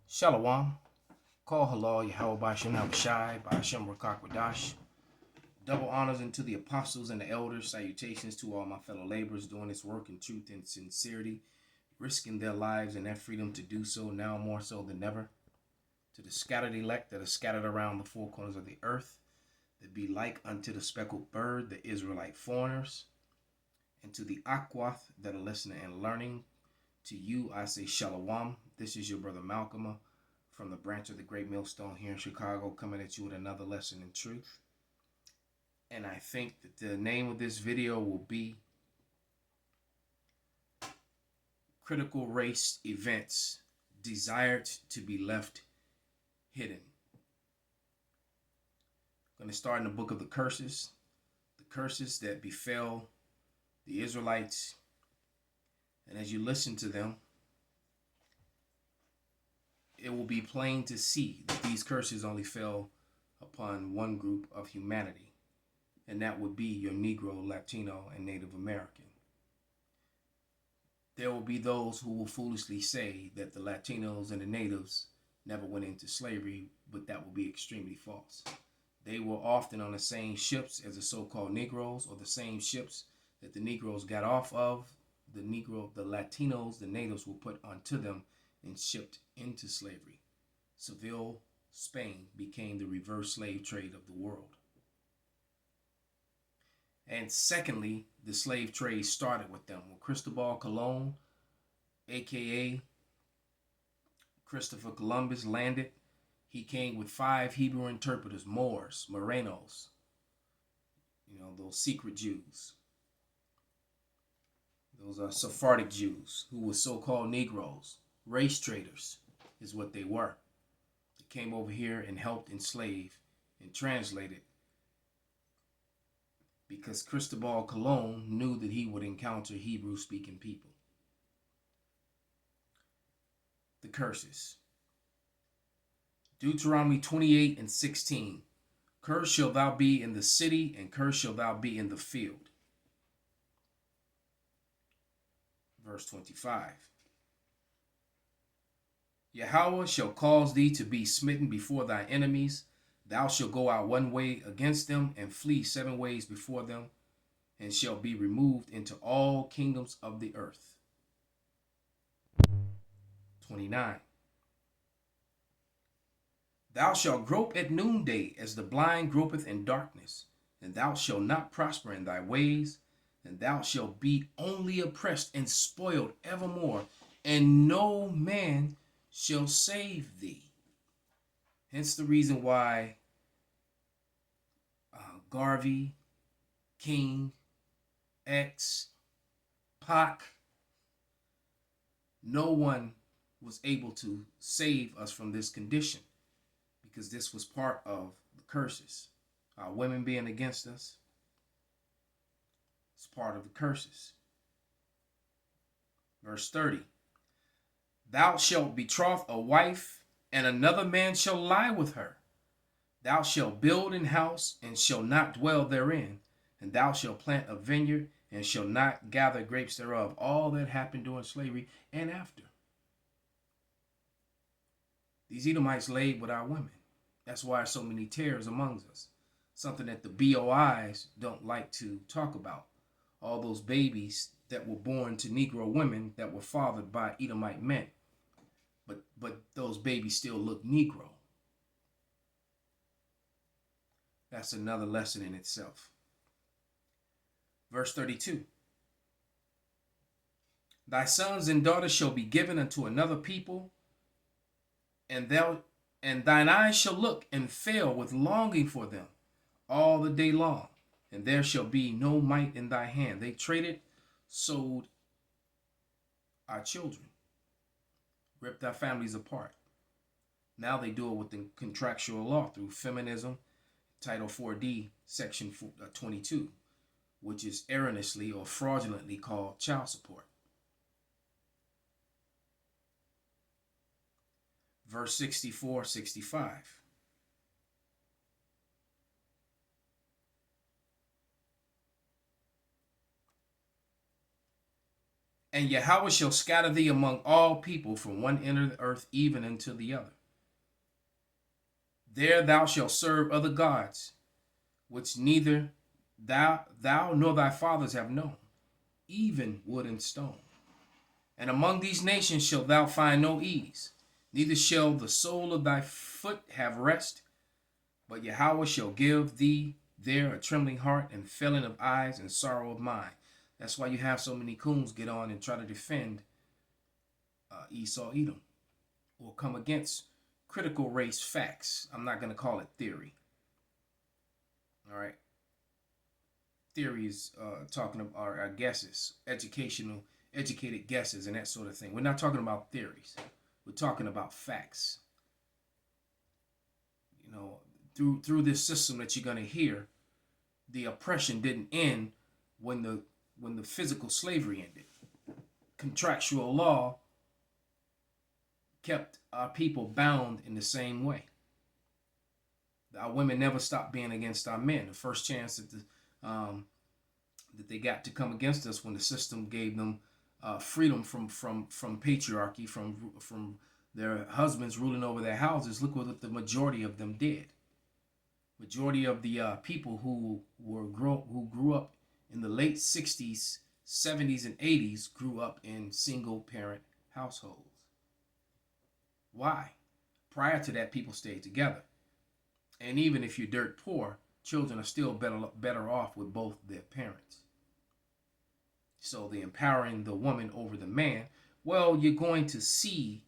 Shalom. Call halal Yahweh Bashem Abishai, Bashem Rakakwadash. Double honors unto the apostles and the elders. Salutations to all my fellow laborers doing this work in truth and sincerity, risking their lives and their freedom to do so now more so than ever. To the scattered elect that are scattered around the four corners of the earth, that be like unto the speckled bird, the Israelite foreigners. And to the Akwath that are listening and learning, to you I say Shalom. This is your brother Malcolm from the branch of the Great Millstone here in Chicago, coming at you with another lesson in truth. And I think that the name of this video will be Critical Race Events Desired to be Left Hidden. I'm going to start in the book of the curses that befell the Israelites. And as you listen to them, it will be plain to see that these curses only fell upon one group of humanity, and that would be your Negro, Latino, and Native American. There will be those who will foolishly say that the Latinos and the Natives never went into slavery, but that will be extremely false. They were often on the same ships as the so-called Negroes, or the same ships that the Negroes got off of. The Latinos, the Natives were put onto them and shipped into slavery. Seville, Spain became the reverse slave trade of the world. And secondly, the slave trade started with them. When Cristobal Colon, aka Christopher Columbus, landed, he came with 5 Hebrew interpreters, Moors, Morenos, those secret Jews. Those are Sephardic Jews who were so-called Negroes. Race traders is what they were. They came over here and helped enslave and translated because Cristobal Colon knew that he would encounter Hebrew-speaking people. The curses. Deuteronomy 28:16. Cursed shall thou be in the city, and cursed shall thou be in the field. Verse 25. Yahweh shall cause thee to be smitten before thy enemies. Thou shalt go out one way against them, and flee 7 ways before them, and shall be removed into all kingdoms of the earth. 29. Thou shalt grope at noonday as the blind gropeth in darkness, and thou shalt not prosper in thy ways, and thou shalt be only oppressed and spoiled evermore, and no man shall save thee. Hence the reason why Garvey, King, X, Pac, no one was able to save us from this condition, because this was part of the curses. Our women being against us, it's part of the curses. Verse 30. Thou shalt betroth a wife, and another man shall lie with her. Thou shalt build an house, and shalt not dwell therein. And thou shalt plant a vineyard, and shalt not gather grapes thereof. All that happened during slavery and after. These Edomites laid with our women. That's why so many tares among us. Something that the BOIs don't like to talk about. All those babies that were born to Negro women that were fathered by Edomite men. But those babies still look Negro. That's another lesson in itself. Verse 32. Thy sons and daughters shall be given unto another people, and thine eyes shall look and fail with longing for them all the day long, and there shall be no might in thy hand. They traded, sold our children, ripped our families apart. Now they do it with the contractual law through feminism, Title 4D, Section 22, which is erroneously or fraudulently called child support. Verse 64, 65. And Yahweh shall scatter thee among all people from one end of the earth even unto the other. There thou shalt serve other gods, which neither thou nor thy fathers have known, even wood and stone. And among these nations shalt thou find no ease, neither shall the sole of thy foot have rest, but Yahweh shall give thee there a trembling heart and failing of eyes and sorrow of mind. That's why you have so many coons get on and try to defend Esau, Edom, or come against critical race facts. I'm not going to call it theory. All right. Theory is talking about our guesses, educated guesses, and that sort of thing. We're not talking about theories. We're talking about facts. You know, through this system that you're going to hear, the oppression didn't end when the physical slavery ended. Contractual law kept our people bound in the same way. Our women never stopped being against our men. The first chance that they got to come against us when the system gave them freedom from patriarchy, from their husbands ruling over their houses. Look what the majority of them did. Majority of the people who grew up in the late 60s, 70s, and 80s grew up in single parent households. Why? Prior to that, people stayed together. And even if you're dirt poor, children are still better off with both their parents. So the empowering the woman over the man, well, you're going to see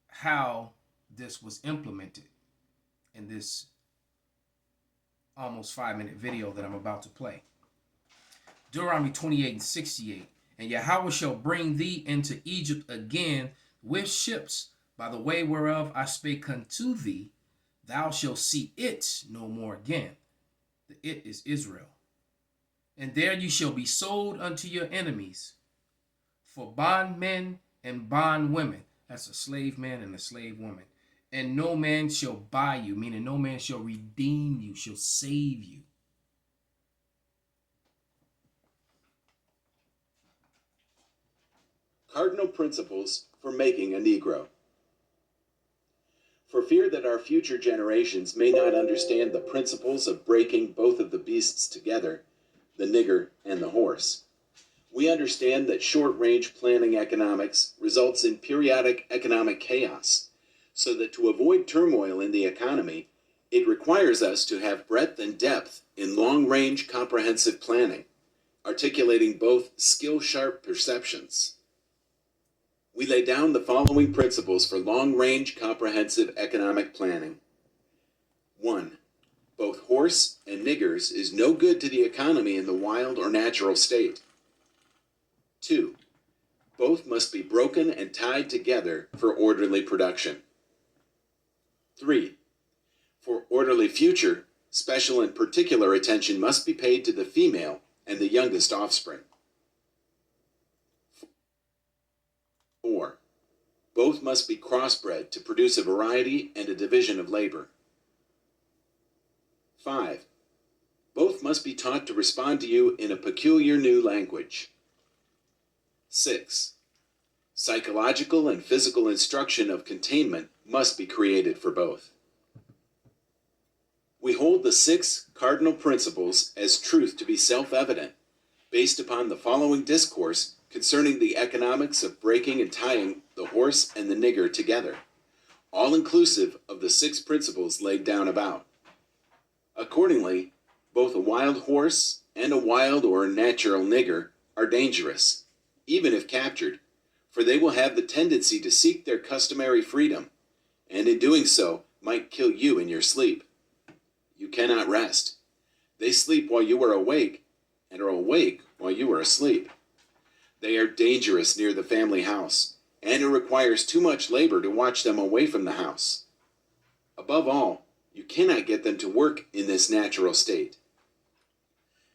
how this was implemented in this almost 5-minute video that I'm about to play. Deuteronomy 28:68. And Yahweh shall bring thee into Egypt again with ships, by the way whereof I spake unto thee. Thou shalt see it no more again. The it is Israel. And there you shall be sold unto your enemies for bondmen and bondwomen. That's a slave man and a slave woman. And no man shall buy you, meaning no man shall redeem you, shall save you. Cardinal principles for making a Negro. For fear that our future generations may not understand the principles of breaking both of the beasts together, the nigger and the horse, we understand that short-range planning economics results in periodic economic chaos, so that to avoid turmoil in the economy, it requires us to have breadth and depth in long-range comprehensive planning, articulating both skill-sharp perceptions. We lay down the following principles for long-range comprehensive economic planning. 1. Both horse and niggers is no good to the economy in the wild or natural state. 2. Both must be broken and tied together for orderly production. 3. For orderly future, special and particular attention must be paid to the female and the youngest offspring. 4. Both must be crossbred to produce a variety and a division of labor. 5. Both must be taught to respond to you in a peculiar new language. 6. Psychological and physical instruction of containment must be created for both. We hold the 6 cardinal principles as truth to be self-evident, based upon the following discourse concerning the economics of breaking and tying the horse and the nigger together, all inclusive of the 6 principles laid down about. Accordingly, both a wild horse and a wild or natural nigger are dangerous, even if captured, for they will have the tendency to seek their customary freedom, and in doing so might kill you in your sleep. You cannot rest. They sleep while you are awake, and are awake while you are asleep. They are dangerous near the family house, and it requires too much labor to watch them away from the house. Above all, you cannot get them to work in this natural state.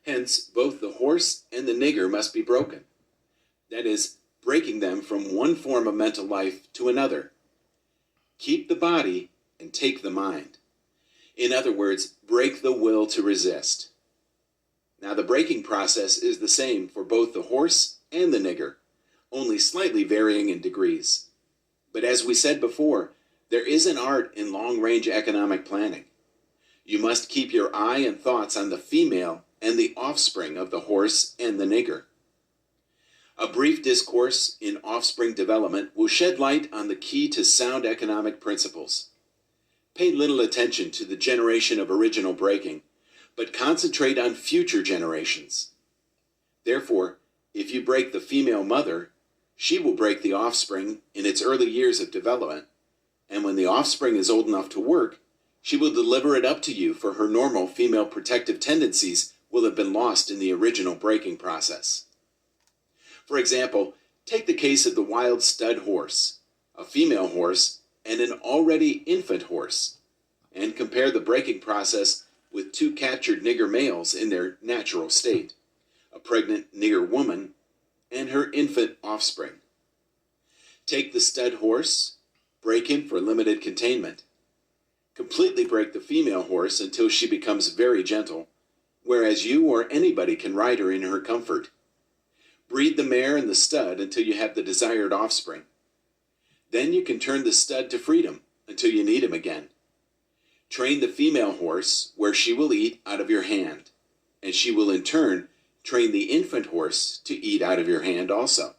Hence, both the horse and the nigger must be broken. That is, breaking them from one form of mental life to another. Keep the body and take the mind. In other words, break the will to resist. Now, the breaking process is the same for both the horse and the nigger, only slightly varying in degrees. But as we said before, there is an art in long-range economic planning. You must keep your eye and thoughts on the female and the offspring of the horse and the nigger. A brief discourse in offspring development will shed light on the key to sound economic principles. Pay little attention to the generation of original breaking, but concentrate on future generations. Therefore, if you break the female mother, she will break the offspring in its early years of development, and when the offspring is old enough to work, she will deliver it up to you, for her normal female protective tendencies will have been lost in the original breaking process. For example, take the case of the wild stud horse, a female horse, and an already infant horse, and compare the breaking process with two captured nigger males in their natural state, a pregnant nigger woman and her infant offspring. Take the stud horse, break him for limited containment. Completely break the female horse until she becomes very gentle, whereas you or anybody can ride her in her comfort. Breed the mare and the stud until you have the desired offspring. Then you can turn the stud to freedom until you need him again. Train the female horse where she will eat out of your hand, and she will in turn train the infant horse to eat out of your hand also.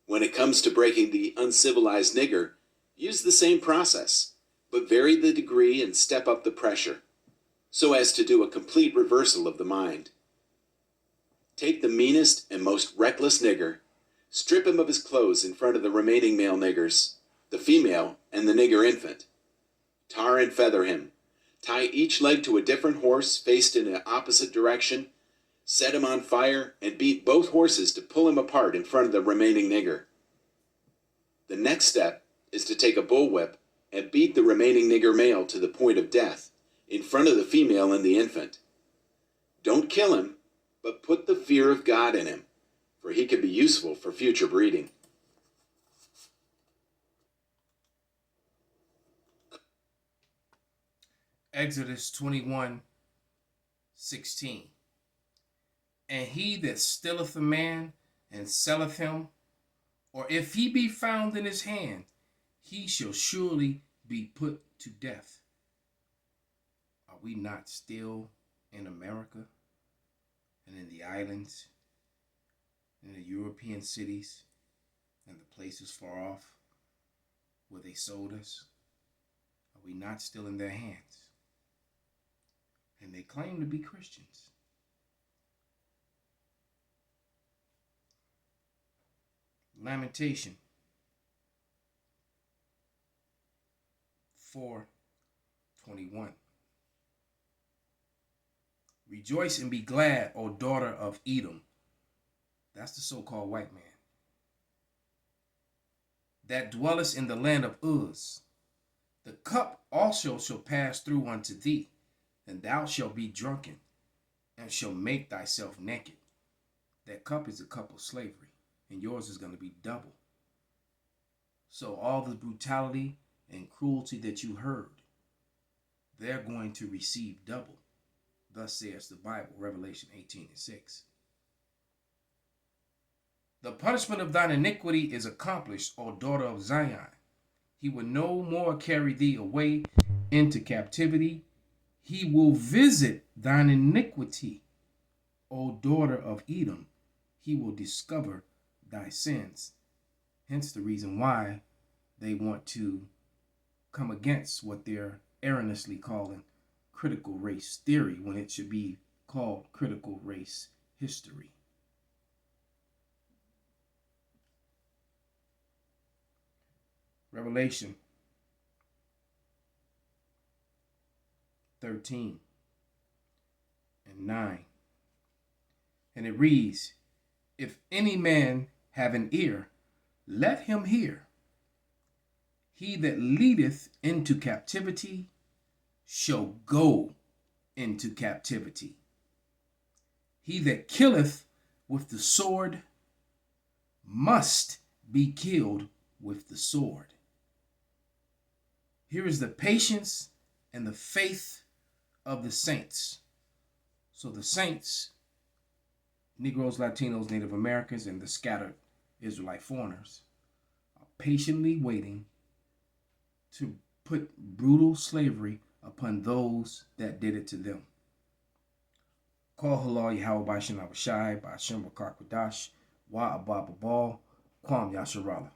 When it comes to breaking the uncivilized nigger, use the same process, but vary the degree and step up the pressure, so as to do a complete reversal of the mind. Take the meanest and most reckless nigger, strip him of his clothes in front of the remaining male niggers, the female and the nigger infant. Tar and feather him. Tie each leg to a different horse faced in an opposite direction, set him on fire, and beat both horses to pull him apart in front of the remaining nigger. The next step is to take a bullwhip and beat the remaining nigger male to the point of death in front of the female and the infant. Don't kill him, but put the fear of God in him, for he can be useful for future breeding. Exodus 21:16. And he that stealeth a man and selleth him, or if he be found in his hand, he shall surely be put to death. Are we not still in America and in the islands, in the European cities, and the places far off where they sold us? Are we not still in their hands? And they claim to be Christians. Lamentation 4:21. Rejoice and be glad, O daughter of Edom. That's the so-called white man. That dwellest in the land of Uz. The cup also shall pass through unto thee, and thou shalt be drunken, and shalt make thyself naked. That cup is a cup of slavery, and yours is going to be double. So all the brutality and cruelty that you heard, they're going to receive double. Thus says the Bible, Revelation 18:6. The punishment of thine iniquity is accomplished, O daughter of Zion. He will no more carry thee away into captivity. He will visit thine iniquity, O daughter of Edom. He will discover thy sins. Hence the reason why they want to come against what they're erroneously calling critical race theory, when it should be called critical race history. Revelation 13:9. And it reads, if any man have an ear, let him hear. He that leadeth into captivity shall go into captivity. He that killeth with the sword must be killed with the sword. Here is the patience and the faith of the saints. So the saints, Negroes, Latinos, Native Americans, and the scattered Israelite foreigners are patiently waiting to put brutal slavery upon those that did it to them. Call halal Yahweh Bashan Abashai, Bashem Rakak Wadash, Wa Abba Babal, Kwam Yasharala.